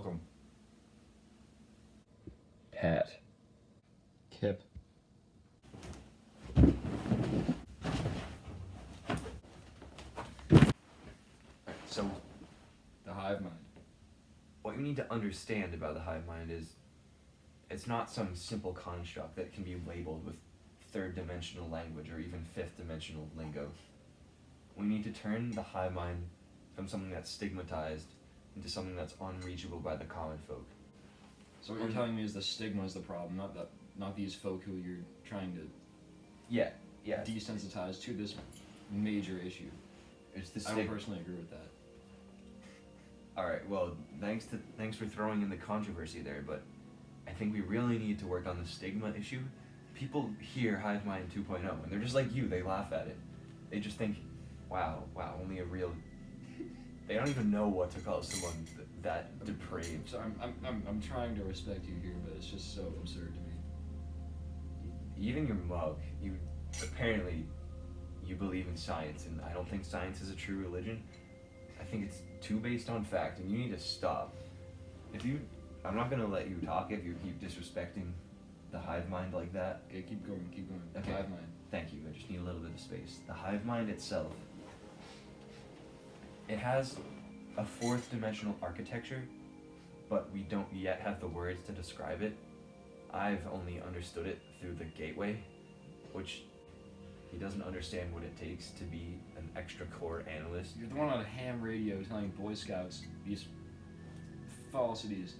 welcome. Pat. Kip. So, The hive mind. what you need to understand about the hive mind is it's not some simple construct that can be labeled with third dimensional language or even fifth dimensional lingo. We need to turn the hive mind from something that's stigmatized into something that's unreachable by the common folk. So what you're telling me is the stigma is the problem, not these folk who you're trying to Yeah, desensitize to this major issue. it's the I stigma. personally agree with that. All right. Well, thanks for throwing in the controversy there, but I think we really need to work on the stigma issue. People hear Hive Mind 2.0 and they're just like you. They laugh at it. They just think, wow, only a real. They don't even know what to call someone that depraved. So I'm trying to respect you here, but it's just so absurd to me. Even your mug, apparently you believe in science, and I don't think science is a true religion. I think it's too based on fact, and you need to stop. I'm not gonna let you talk if you keep disrespecting the hive mind like that. Okay, keep going. Okay. Hive mind. Thank you. I just need a little bit of space. The hive mind itself, it has a fourth dimensional architecture, but we don't yet have the words to describe it. I've only understood it through the gateway, which he doesn't understand what it takes to be an extra core analyst. You're the one on a ham radio telling Boy Scouts these falsities,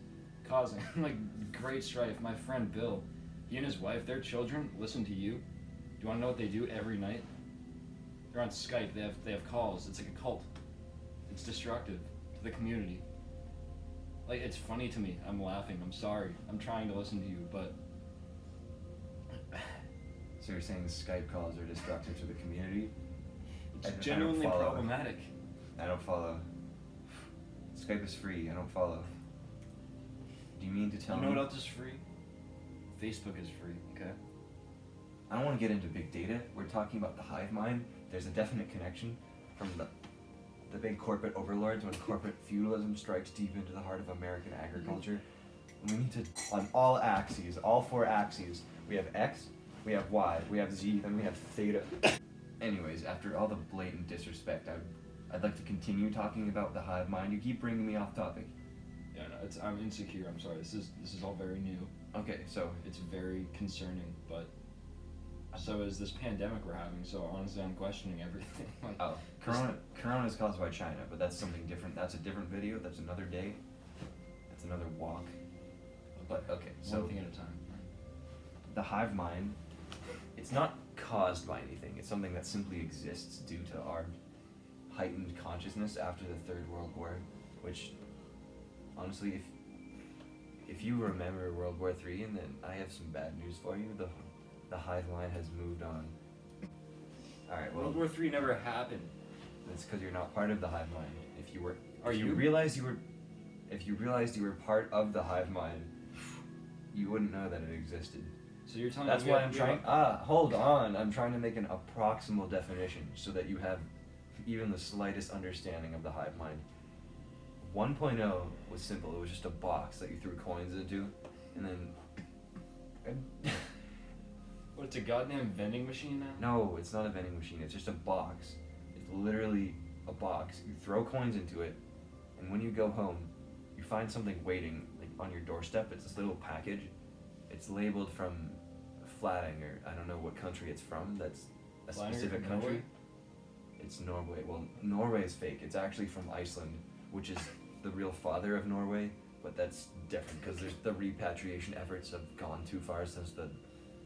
causing like great strife. My friend Bill, he and his wife, their children listen to you. Do you want to know what they do every night? They're on Skype. They have calls. It's like a cult. It's destructive to the community. Like, it's funny to me. I'm laughing. I'm sorry. I'm trying to listen to you, but So you're saying Skype calls are destructive to the community? it's I genuinely don't follow. problematic. I don't follow. Skype is free. I don't follow. Do you mean to tell You know me? what else is free? Facebook is free. Okay. I don't want to get into big data. We're talking about the hive mind. There's a definite connection from the big corporate overlords when corporate feudalism strikes deep into the heart of American agriculture. And we need to, on all axes, all four axes, we have X, we have Y, we have Z, then we have theta. Anyways, after all the blatant disrespect, I'd like to continue talking about the hive mind. You keep bringing me off topic. Yeah, no, I'm insecure. I'm sorry. This is all very new. Okay, so It's very concerning, but so is this pandemic we're having. So honestly, I'm questioning everything. Like, oh, Corona is caused by China, but that's something different. That's a different video. That's another day. That's another walk. But okay, so one thing at a time. the hive mind, it's not caused by anything. It's something that simply exists due to our heightened consciousness after the Third World War, which honestly, if you remember World War III, and then I have some bad news for you, the hive mind has moved on. All right, well, World War III never happened. that's because you're not part of the hive mind. If you you? realized you were part of the hive mind, you wouldn't know that it existed. So you're telling That's me why I'm trying. Hold on. I'm trying to make an approximal definition so that you have even the slightest understanding of the hive mind. 1.0 was simple. It was just a box that you threw coins into, and then. What? It's a goddamn vending machine now. No, it's not a vending machine. It's just a box. It's literally a box. You throw coins into it, and when you go home, you find something waiting like on your doorstep. It's this little package. It's labeled from Flatting, or I don't know what country it's from. That's a Flatting specific from country. Norway? It's Norway. Well, Norway is fake. It's actually from Iceland, which is the real father of Norway. But that's different because the repatriation efforts have gone too far since the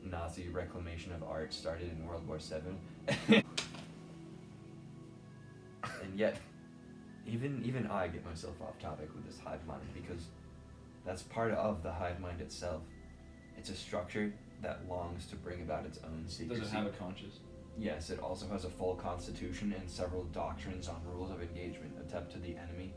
Nazi reclamation of art started in World War VII. And yet, even I get myself off topic with this hive mind because that's part of the hive mind itself. It's a structure that longs to bring about its own secrecy. Does it have a conscience? Yes, it also has a full constitution and several doctrines on rules of engagement. Attempt to the enemy.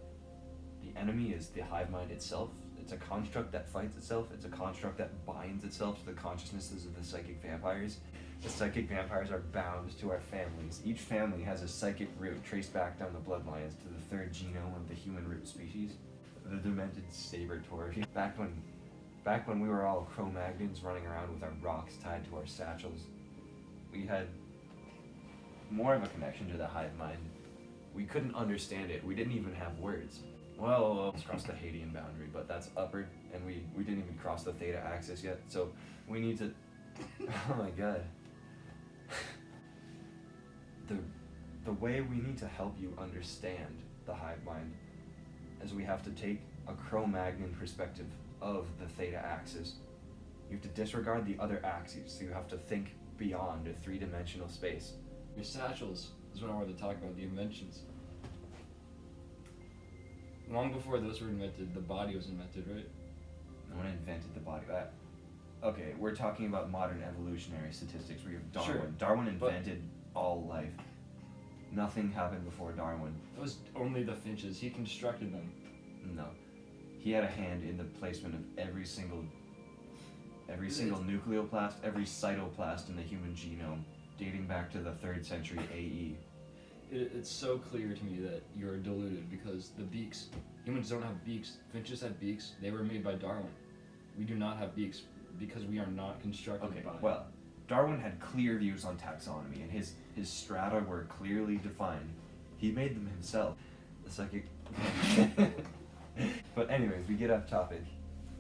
The enemy is the hive mind itself. It's a construct that fights itself. It's a construct that binds itself to the consciousnesses of the psychic vampires. The psychic vampires are bound to our families. Each family has a psychic root traced back down the bloodlines to the third genome of the human root species. The demented saber-tooth. Back when we were all Cro-Magnons running around with our rocks tied to our satchels, we had more of a connection to the hive mind. We couldn't understand it. We didn't even have words. Well, let's cross the Hadean boundary, but that's upward, and we didn't even cross the theta axis yet, so we need to... Oh my god. The way we need to help you understand the hive mind is we have to take a Cro-Magnon perspective of the theta axis. You have to disregard the other axes, so you have to think beyond a three-dimensional space. Your satchels is what I wanted to talk about, the inventions. Long before those were invented, the body was invented, right? No one invented the body. Okay, we're talking about modern evolutionary statistics where you have Darwin. Sure, Darwin invented all life. Nothing happened before Darwin. It was only the finches. He constructed them. No. He had a hand in the placement of every single nucleoplast, every cytoplast in the human genome, dating back to the 3rd century AE. It's so clear to me that you're deluded because the beaks, humans don't have beaks. Finches had beaks. They were made by Darwin. We do not have beaks because we are not constructed by. Well, Darwin had clear views on taxonomy, and his strata were clearly defined. He made them himself. The psychic. But anyways, we get off topic.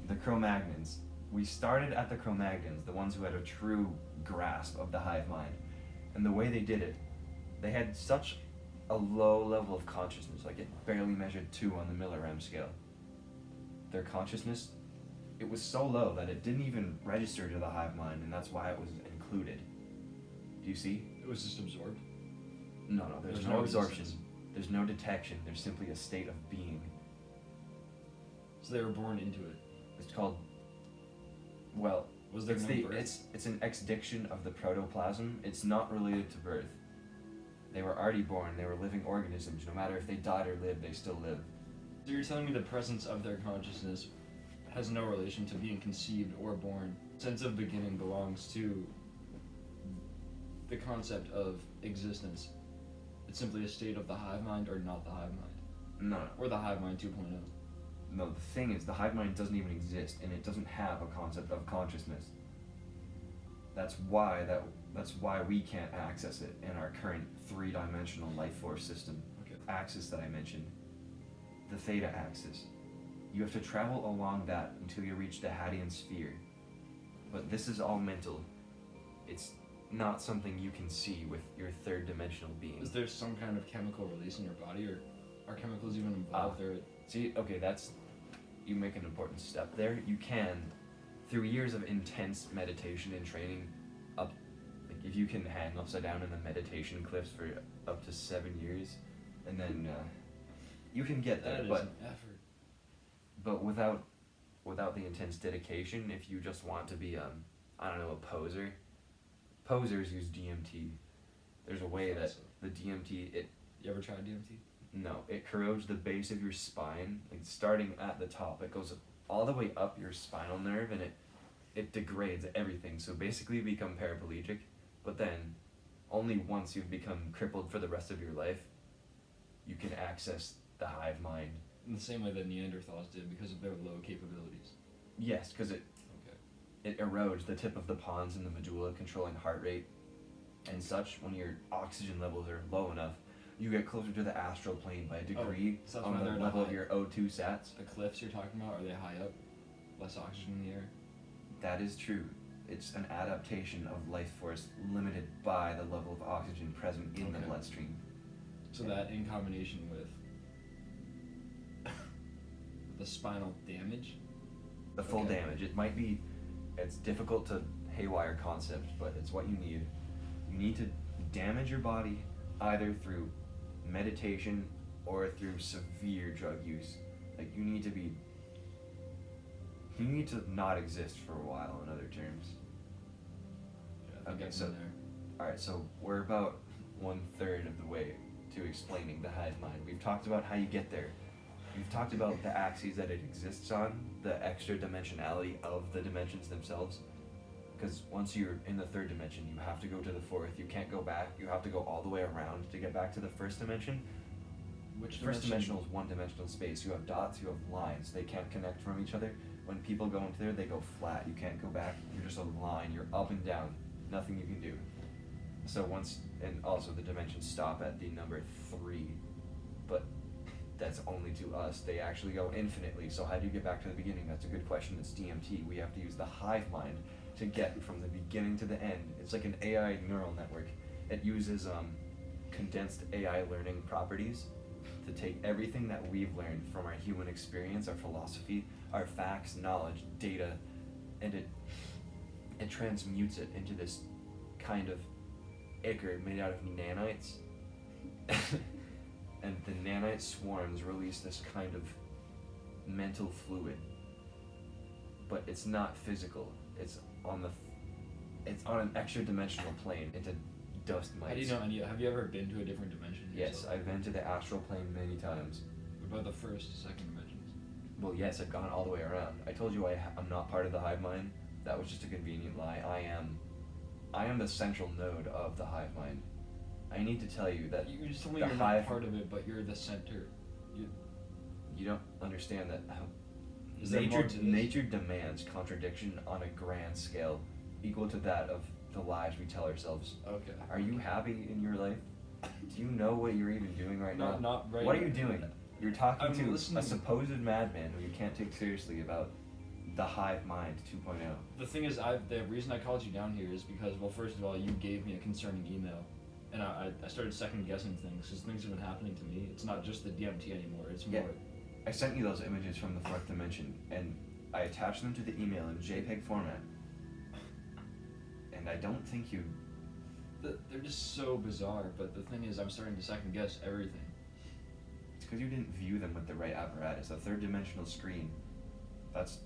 The Cro-Magnons. We started at the Cro-Magnons, the ones who had a true grasp of the hive mind. And the way they did it, they had such a low level of consciousness, like it barely measured 2 on the Miller-M scale. Their consciousness, it was so low that it didn't even register to the hive mind, and that's why it was included. Do you see? It was just absorbed? No, there's no absorption. There's no detection. There's simply a state of being. So they were born into it. It's called, well, Was there no birth? It's an exdiction of the protoplasm. It's not related to birth. They were already born. They were living organisms. No matter if they died or lived, they still live. So you're telling me the presence of their consciousness has no relation to being conceived or born. Sense of beginning belongs to the concept of existence. It's simply a state of the hive mind or not the hive mind. No. Or the hive mind 2.0. No, the thing is, the hive mind doesn't even exist, and it doesn't have a concept of consciousness. That's why we can't access it in our current 3-dimensional life force system. Okay. Axis that I mentioned, the theta axis. You have to travel along that until you reach the Hadean sphere. But this is all mental. It's not something you can see with your 3rd-dimensional being. Is there some kind of chemical release in your body, or are chemicals even involved? See, okay, you make an important step there. You can, through years of intense meditation and training, if you can hang upside down in the meditation cliffs for up to 7 years, and then you can get there. That is an effort. But without the intense dedication, if you just want to be, a poser, posers use DMT. There's a way that the DMT, You ever tried DMT? No, it corrodes the base of your spine, like starting at the top. It goes all the way up your spinal nerve, and it degrades everything. So basically you become paraplegic, but then only once you've become crippled for the rest of your life, you can access the hive mind. In the same way that Neanderthals did because of their low capabilities. Yes, because it erodes the tip of the pons in the medulla, controlling heart rate and such. When your oxygen levels are low enough, you get closer to the astral plane by a degree on the level of your O2 sats. The cliffs you're talking about, are they high up? Less oxygen in the air? That is true. It's an adaptation of life force limited by the level of oxygen present in the bloodstream. So that in combination with the spinal damage? The full damage. It's difficult to haywire concept, but it's what you need. You need to damage your body either through meditation or through severe drug use. Like you need to not exist for a while, in other terms. Yeah, okay, so alright, so we're about 1/3 of the way to explaining the hive mind. We've talked about how you get there. We've talked about the axes that it exists on, the extra dimensionality of the dimensions themselves. Because once you're in the 3rd dimension, you have to go to the 4th. You can't go back. You have to go all the way around to get back to the 1st dimension. Which First dimension? dimensional is one-dimensional space. You have dots, you have lines. They can't connect from each other. When people go into there, they go flat. You can't go back. You're just a line. You're up and down. Nothing you can do. So and also the dimensions stop at the number 3, but that's only to us. They actually go infinitely. So how do you get back to the beginning? That's a good question. It's DMT. We have to use the hive mind to get from the beginning to the end. It's like an AI neural network. It uses condensed AI learning properties to take everything that we've learned from our human experience, our philosophy, our facts, knowledge, data, and it transmutes it into this kind of ichor made out of nanites. And the nanite swarms release this kind of mental fluid, but it's not physical. It's on an extra dimensional plane. It's a dust mites. How do you know have you ever been to a different dimension? Yes, yourself? I've been to the astral plane many times. What about the first, second dimensions? Well, yes, I've gone all the way around. I told you I'm not part of the hive mind. That was just a convenient lie. I am the central node of the hive mind. I need to tell you that You just told me the you're hive, not part of it, but you're the center. you don't understand that Is there more to this? nature demands contradiction on a grand scale equal to that of the lies we tell ourselves. Okay. Are you happy in your life? Do you know what you're even doing right now? Not right What are now. you doing? You're talking I'm to listening. a supposed madman who you can't take seriously about the hive mind 2.0. The thing is, the reason I called you down here is because, well, first of all, you gave me a concerning email, and I started second guessing things because things have been happening to me. It's not just the DMT anymore. It's Yeah. more. I sent you those images from the fourth dimension, and I attached them to the email in JPEG format. And I don't think you... They're just so bizarre. But the thing is, I'm starting to second guess everything. It's because you didn't view them with the right apparatus. A third-dimensional screen, that's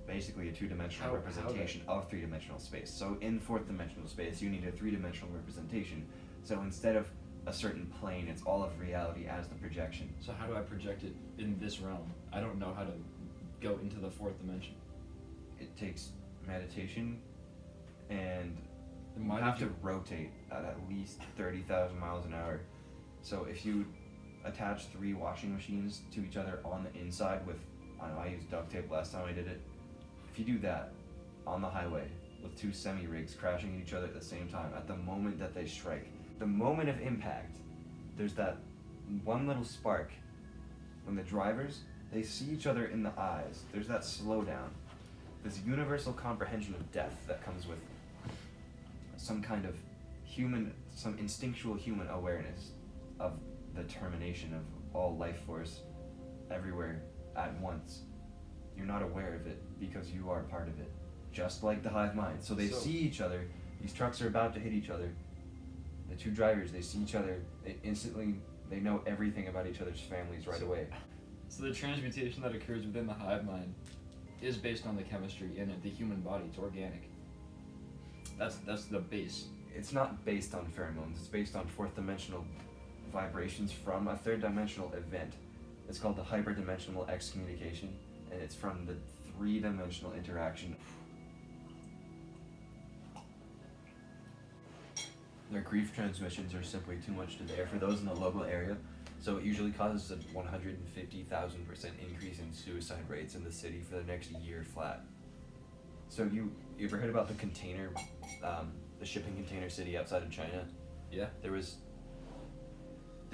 basically a two-dimensional How- representation of three-dimensional space. So in fourth-dimensional space, you need a three-dimensional representation. So instead of a certain plane, it's all of reality as the projection. So how do I project it in this realm? I don't know how to go into the fourth dimension. It takes meditation, and Then you why have did to rotate at least 30,000 miles an hour. So if you attach 3 washing machines to each other on the inside with, I don't know, I used duct tape last time I did it. If you do that on the highway with 2 semi-rigs crashing into each other at the same time, at the moment that they strike, the moment of impact, there's that one little spark. When the drivers, they see each other in the eyes, there's that slowdown. This universal comprehension of death that comes with some kind of some instinctual human awareness of the termination of all life force everywhere at once. You're not aware of it because you are part of it, just like the hive mind. So they see each other, these trucks are about to hit each other. The 2 drivers, they see each other, they know everything about each other's families right away. So the transmutation that occurs within the hive mind is based on the chemistry in it, the human body. It's organic. That's the base. It's not based on pheromones, it's based on fourth dimensional vibrations from a third dimensional event. It's called the hyperdimensional excommunication, and it's from the 3-dimensional interaction. Their grief transmissions are simply too much to bear for those in the local area, so it usually causes a 150,000% increase in suicide rates in the city for the next year flat. So you ever heard about the container, the shipping container city outside of China? Yeah. There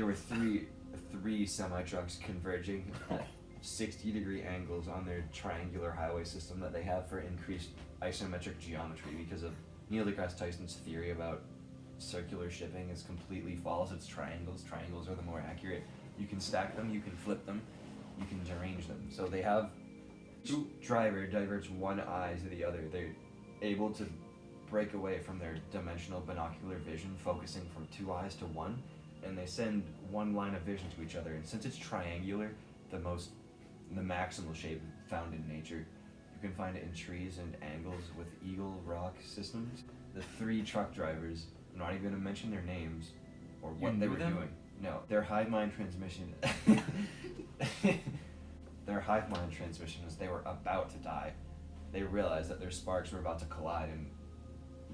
were three semi-trucks converging at 60-degree angles on their triangular highway system that they have for increased isometric geometry because of Neil deGrasse Tyson's theory about circular shipping is completely false. It's triangles. Triangles are the more accurate. You can stack them, you can flip them, you can derange them. So they have each driver diverts one eye to the other. They're able to break away from their dimensional binocular vision, focusing from 2 eyes to 1, and they send one line of vision to each other. And since it's triangular, the maximal shape found in nature, you can find it in trees and angles with eagle rock systems. The 3 truck drivers, I'm not even going to mention their names or what they were doing. No, their hive mind transmission. Their hive mind transmission was they were about to die. They realized that their sparks were about to collide, and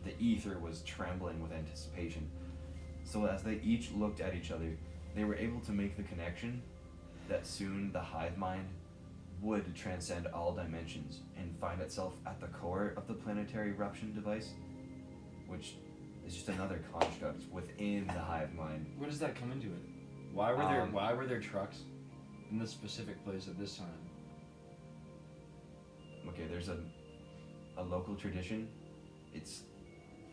the ether was trembling with anticipation. So as they each looked at each other, they were able to make the connection that soon the hive mind would transcend all dimensions and find itself at the core of the planetary eruption device, which is just another construct within the hive mind. Where does that come into it? Why were there trucks in this specific place at this time? Okay, there's a local tradition. It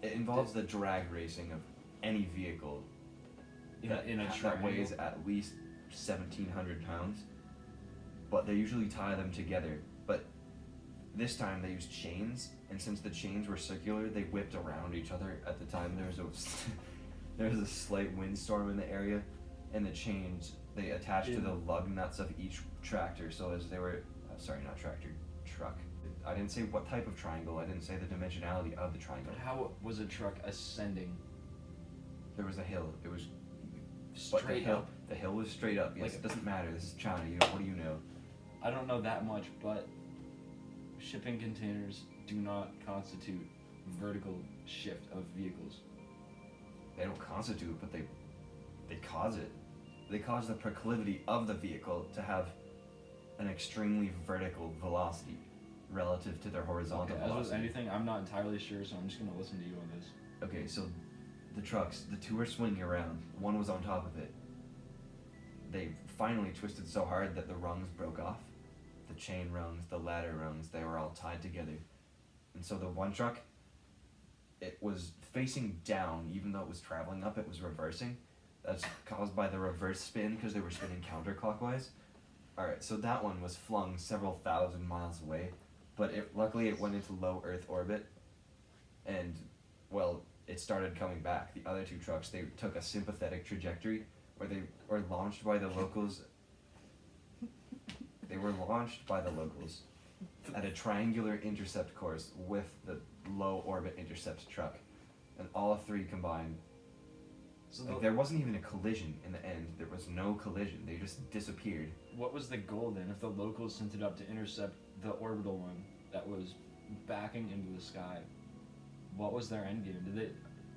involves the drag racing of any vehicle that weighs at least 1,700 pounds, but they usually tie them together. But this time they used chains, and since the chains were circular, they whipped around each other. At the time, there was a slight windstorm in the area, and the chains they attached to the lug nuts of each tractor. So as they were, not tractor, truck. I didn't say what type of triangle. I didn't say the dimensionality of the triangle. But how was a truck ascending? There was a hill. It was straight up. The hill was straight up. Yes, Like, it doesn't matter. This is China. What do you know? I don't know that much, but shipping containers do not constitute vertical shift of vehicles. They don't constitute, but they cause it. They cause the proclivity of the vehicle to have an extremely vertical velocity relative to their horizontal As with velocity. anything, I'm not entirely sure, so I'm just gonna listen to you on this. Okay, so the trucks, the two were swinging around. One was on top of it. They finally twisted so hard that the rungs broke off. The chain rungs, the ladder rungs, they were all tied together. And so the one truck, it was facing down, even though it was traveling up, it was reversing. That's caused by the reverse spin because they were spinning counterclockwise. Alright, so that one was flung several thousand miles away, but luckily it went into low Earth orbit, and, well, it started coming back. The other two trucks, they took a sympathetic trajectory where they were launched by the locals. They were launched by the locals at a triangular intercept course with the low orbit intercept truck, and all three combined. So there wasn't even a collision in the end. There was no collision. They just disappeared. What was the goal then? If the locals sent it up to intercept the orbital one that was backing into the sky, what was their end game?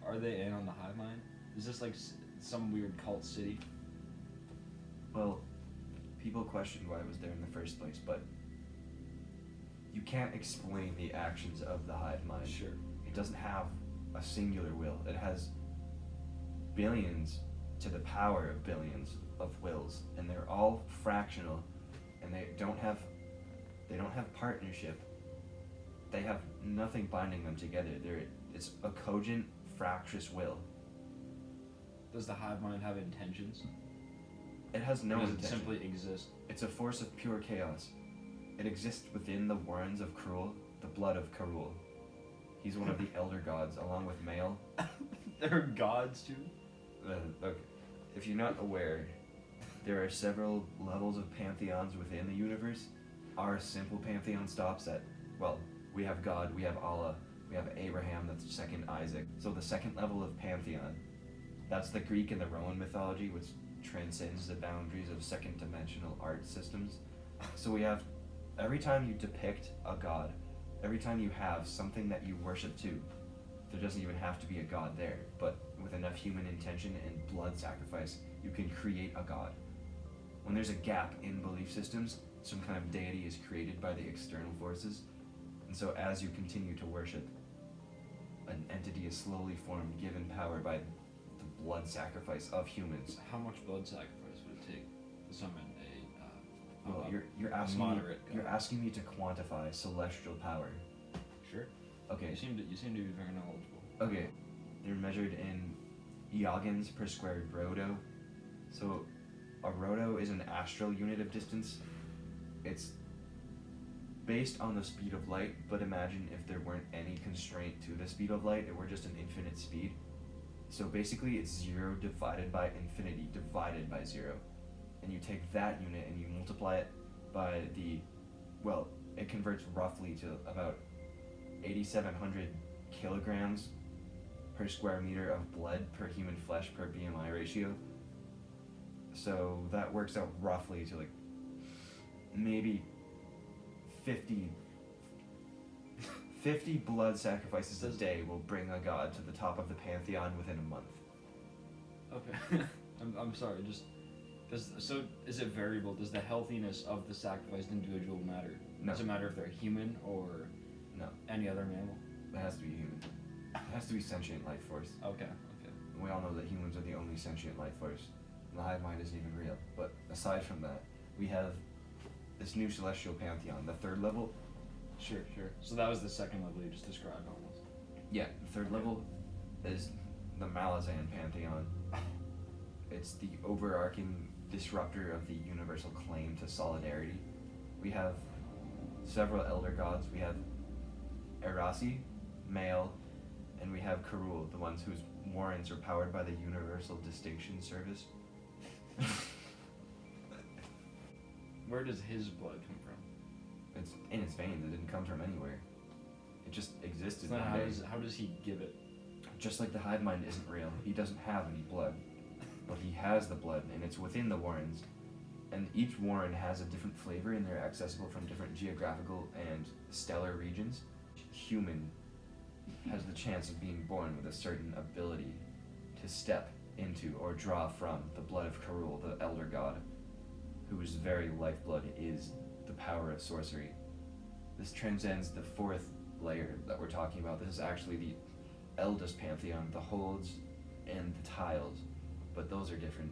Are they in on the hive mind? Is this like some weird cult city? Well, people questioned why it was there in the first place, but you can't explain the actions of the hive mind. Sure. It doesn't have a singular will. It has billions to the power of billions of wills, and they're all fractional, and they don't have partnership. They have nothing binding them together. It's a cogent, fractious will. Does the hive mind have intentions? It has no Or does intention. it simply exist? It's a force of pure chaos. It exists within the warrens of Krul, the blood of Karul. He's one of the elder gods, along with Mael. They're gods too? Look, if you're not aware, there are several levels of pantheons within the universe. Our simple pantheon stops at, well, we have God, we have Allah, we have Abraham, that's second Isaac. So the second level of pantheon, that's the Greek and the Roman mythology, which transcends the boundaries of second dimensional art systems. So we have, every time you depict a god, every time you have something that you worship to, there doesn't even have to be a god there, but with enough human intention and blood sacrifice, you can create a god. When there's a gap in belief systems, some kind of deity is created by the external forces, and so as you continue to worship, an entity is slowly formed, given power by the blood sacrifice of humans. How much blood sacrifice would it take to summon Well, a you're asking me, moderate god? you're asking me to quantify celestial power. Sure. Okay. You seem to be very knowledgeable. Okay, they're measured in yagins per square roto. So, a roto is an astral unit of distance. It's based on the speed of light, but imagine if there weren't any constraint to the speed of light, it were just an infinite speed. So basically it's 0 divided by infinity divided by 0. And you take that unit and you multiply it by it converts roughly to about 8,700 kilograms per square meter of blood per human flesh per BMI ratio. So that works out roughly to like maybe 50 blood sacrifices a day will bring a god to the top of the pantheon within a month. Okay. I'm sorry, just So is it variable? Does the healthiness of the sacrificed individual matter? No. Does it matter if they're human or No. any other mammal? It has to be human. It has to be sentient life force. Okay. We all know that humans are the only sentient life force. The hive mind isn't even real. But aside from that, we have this new celestial pantheon. The third level. Sure. So that was the second level you just described almost. Yeah, the third level is the Malazan pantheon. It's the overarching disruptor of the universal claim to solidarity. We have several elder gods. We have Erasi, male, and we have Karul, the ones whose warrens are powered by the Universal Distinction Service. Where does his blood come from? It's in his veins. It didn't come from anywhere. It just existed So then one day. how does he give it? Just like the hive mind isn't real, he doesn't have any blood. But he has the blood, and it's within the warrens. And each warren has a different flavor, and they're accessible from different geographical and stellar regions. Human has the chance of being born with a certain ability to step into or draw from the blood of Karul, the elder god, whose very lifeblood is the power of sorcery. This transcends the fourth layer that we're talking about. This is actually the eldest pantheon, the holds and the tiles, but those are different.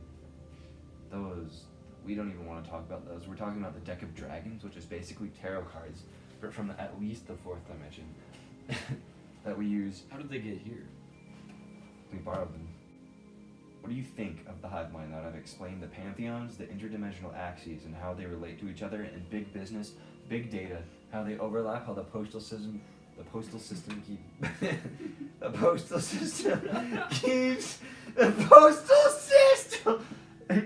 Those, we don't even want to talk about those. We're talking about the deck of dragons, which is basically tarot cards, but from at least the fourth dimension that we use. How did they get here? We borrowed them. What do you think of the hive mind now that I've explained the pantheons, the interdimensional axes, and how they relate to each other, and big business, big data, how they overlap, how the postal system it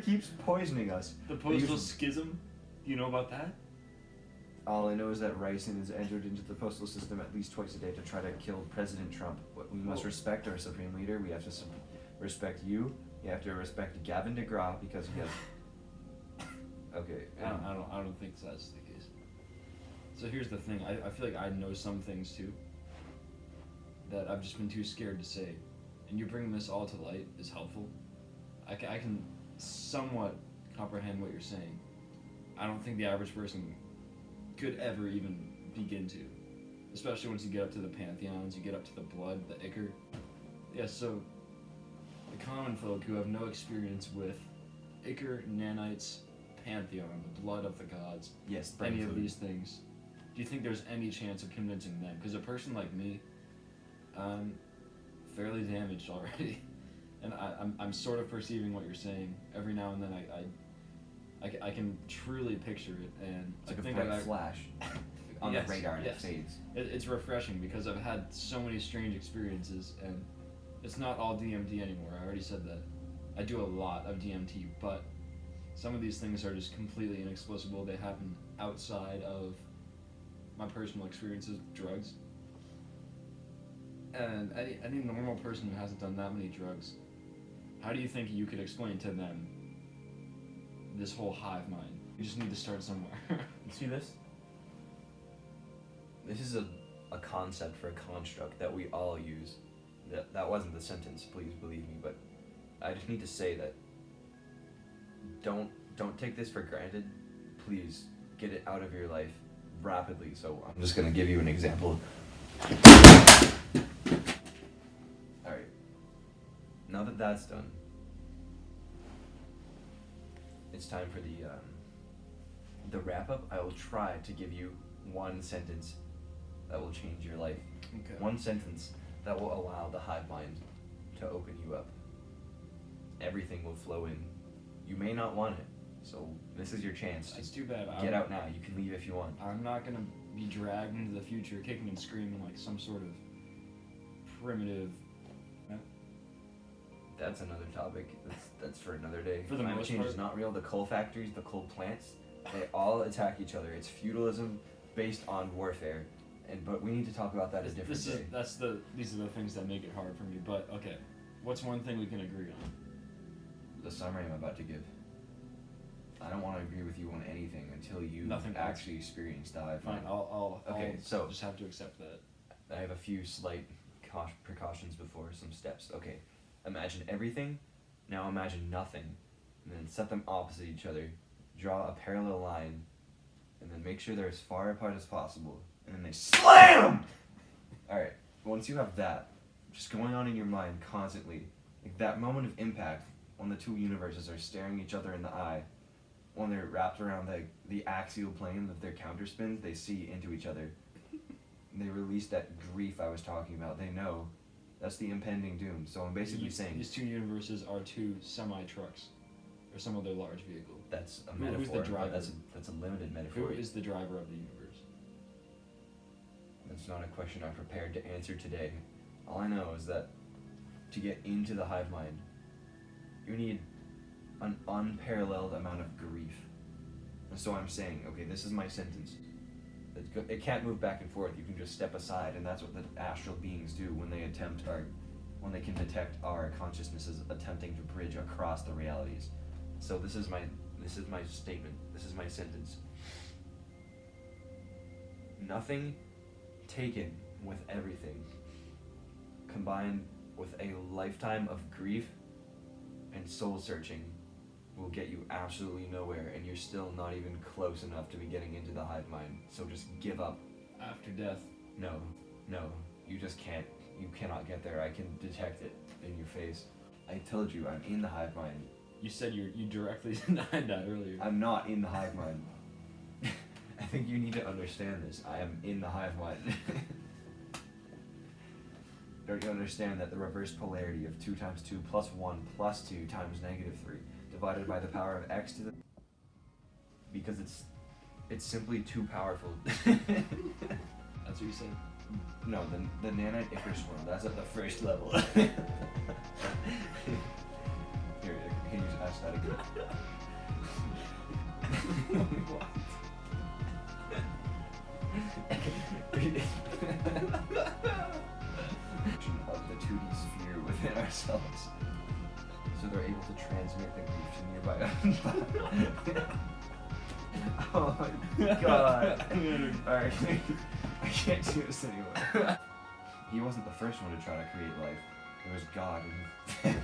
keeps poisoning us. The postal schism? Do you know about that? All I know is that Ryson has entered into the postal system at least twice a day to try to kill President Trump. But we must respect our supreme leader. We have to respect you. You have to respect Gavin DeGraw because he has. Okay. I don't think that's the case. So here's the thing. I feel like I know some things too that I've just been too scared to say, and you bringing this all to light is helpful. I can somewhat comprehend what you're saying. I don't think the average person could ever even begin to, especially once you get up to the pantheons, you get up to the blood, the ichor. Yeah, so the common folk who have no experience with ichor, nanites, pantheon, the blood of the gods, yes, any of these things, do you think there's any chance of convincing them? Because a person like me, I'm fairly damaged already, and I'm sort of perceiving what you're saying. Every now and then I can truly picture it, and it's like I think a bright flash on yes, the radar and yes. it fades. It's refreshing because I've had so many strange experiences, and it's not all DMT anymore. I already said that. I do a lot of DMT, but some of these things are just completely inexplicable. They happen outside of my personal experiences with drugs. And any normal person who hasn't done that many drugs, how do you think you could explain to them this whole hive mind? You just need to start somewhere. You see this? This is a concept for a construct that we all use. That wasn't the sentence, please believe me, but I just need to say that don't take this for granted. Please get it out of your life rapidly. So I'm just gonna give you an example. Alright. Now that that's done, it's time for the wrap up. I will try to give you one sentence that will change your life. Okay. One sentence that will allow the hive mind to open you up. Everything will flow in. You may not want it, so this is your chance That's to too bad. get out now. You can leave if you want. I'm not gonna be dragged into the future kicking and screaming like some sort of primitive. That's another topic. That's for another day. For the Climate most change part. is not real. The coal factories, the coal plants, they all attack each other. It's feudalism based on warfare. But we need to talk about that a different day. These are the things that make it hard for me. But okay, what's one thing we can agree on? The summary I'm about to give. I don't want to agree with you on anything until you Nothing else. actually experience the hive Fine, mind. I'll so just have to accept that. I have a few slight precautions before some steps. Okay, imagine everything. Now imagine nothing. and then set them opposite each other, draw a parallel line, and then make sure they're as far apart as possible, and then they SLAM! Alright, once you have that, just going on in your mind constantly, like that moment of impact, when the two universes are staring each other in the eye, when they're wrapped around the axial plane of their counterspins, they see into each other. They release that grief I was talking about. They know that's the impending doom. So I'm basically saying these two universes are two semi-trucks, or some other large vehicle. that's a Who's metaphor. the but driver? That's a limited metaphor. Who is the driver of the universe? That's not a question I'm prepared to answer today. All I know is that to get into the hive mind, you need an unparalleled amount of grief. And so I'm saying, okay, this is my sentence. It can't move back and forth. You can just step aside, and that's what the astral beings do when they when they can detect our consciousnesses attempting to bridge across the realities. So this is my statement. This is my sentence. Nothing taken with everything, combined with a lifetime of grief and soul searching, will get you absolutely nowhere, and you're still not even close enough to be getting into the hive mind. So just give up. After death. No, you just can't. You cannot get there. I can detect it in your face. I told you I'm in the hive mind. You said you directly denied that earlier. I'm not in the hive mind. I think you need to understand this. I am in the hive mind. Don't you understand that the reverse polarity of 2 times 2 plus 1 plus 2 times -3 divided by the power of x to the... Because it's simply too powerful. That's what you said? No, the nanite Icar swarm, that's at the first level. Here, can you just ask that again? What? Of the 2D sphere within ourselves, so they're able to transmit the grief to nearby. Oh my god! Alright, I can't do this anymore. He wasn't the first one to try to create life. It was God, and